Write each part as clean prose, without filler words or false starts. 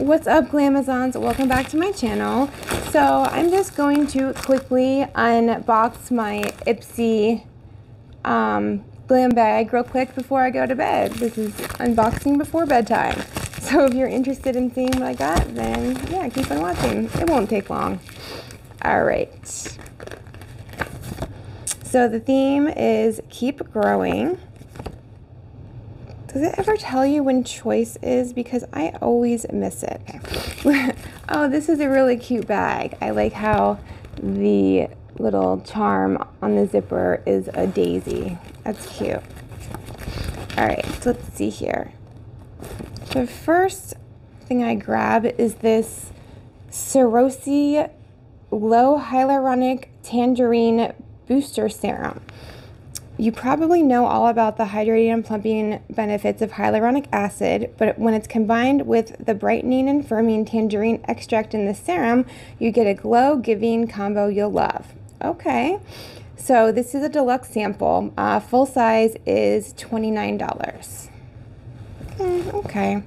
What's up, Glamazons? Welcome back to my channel. So I'm just going to quickly unbox my Ipsy Glam bag real quick before I go to bed. This is unboxing before bedtime. So if you're interested in seeing what I got, then yeah, keep on watching. It won't take long. All right. So the theme is keep growing. Does it ever tell you when choice is? Because I always miss it. Oh, this is a really cute bag. I like how the little charm on the zipper is a daisy. That's cute. All right, so let's see here. The first thing I grab is this Swarovski Low Hyaluronic Tangerine Booster Serum. You probably know all about the hydrating and plumping benefits of hyaluronic acid, but when it's combined with the brightening and firming tangerine extract in the serum, you get a glow-giving combo you'll love. Okay, so this is a deluxe sample. Full size is $29. Okay.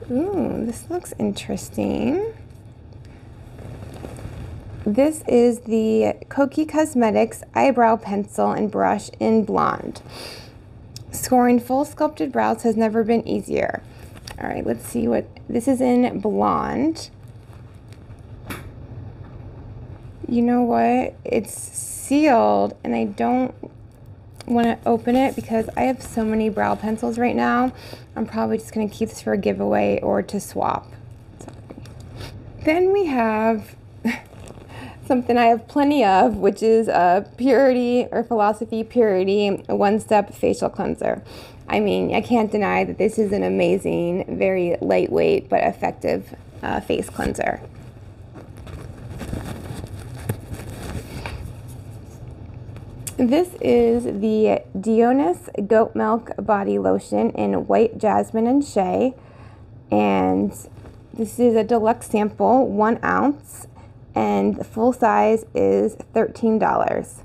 Ooh, this looks interesting. This is the Kokie Cosmetics Eyebrow Pencil and Brush in Blonde. Scoring full sculpted brows has never been easier. All right, let's see what this is in Blonde. You know what? It's sealed and I don't want to open it because I have so many brow pencils right now. I'm probably just going to keep this for a giveaway or to swap. Sorry. Then we have something I have plenty of, which is a Purity or Philosophy Purity One-Step Facial Cleanser. I mean, I can't deny that this is an amazing, very lightweight but effective face cleanser. This is the Dionys Goat Milk Body Lotion in White Jasmine and Shea, and this is a deluxe sample, 1 ounce. And the full size is $13.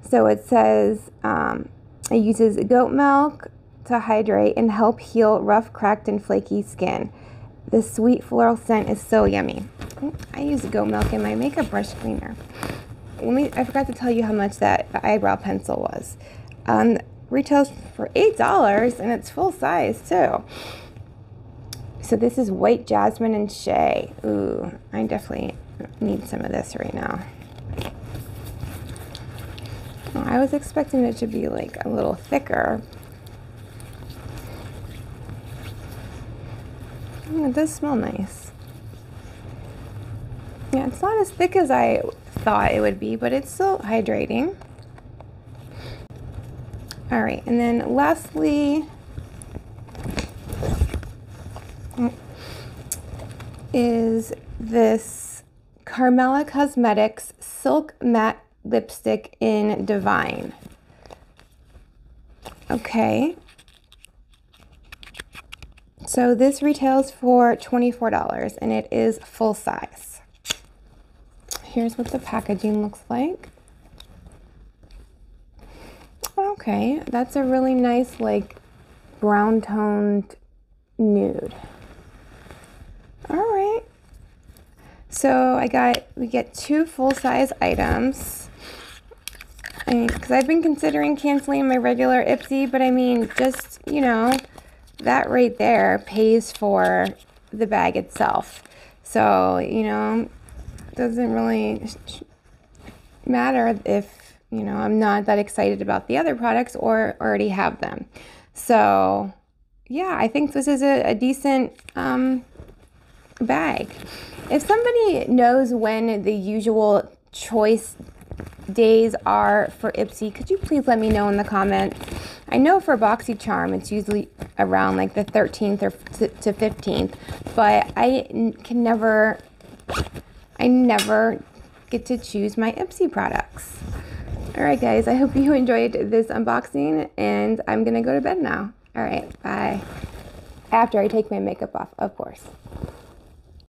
So it says it uses goat milk to hydrate and help heal rough, cracked, and flaky skin. The sweet floral scent is so yummy. Oh, I use goat milk in my makeup brush cleaner. I forgot to tell you how much that eyebrow pencil was. Retails for $8 and it's full size too. So this is White Jasmine and Shea. Ooh, I definitely need some of this right now. Oh, I was expecting it to be like a little thicker. Oh, it does smell nice. Yeah, it's not as thick as I thought it would be, but it's still hydrating. All right, and then lastly is this Carmela Cosmetics Silk Matte Lipstick in Divine. Okay. So this retails for $24 and it is full size. Here's what the packaging looks like. Okay, that's a really nice like brown toned nude. All right. So we get 2 full-size items. I mean, because I've been considering canceling my regular Ipsy, but I mean, just, you know, that right there pays for the bag itself. So, you know, it doesn't really matter if, you know, I'm not that excited about the other products or already have them. So, yeah, I think this is a decent bag. If somebody knows when the usual choice days are for Ipsy, could you please let me know in the comments? I know for BoxyCharm it's usually around like the 13th or to 15th, but I never get to choose my Ipsy products. All right, guys, I hope you enjoyed this unboxing, and I'm gonna go to bed now. All right, bye. After I take my makeup off, of course.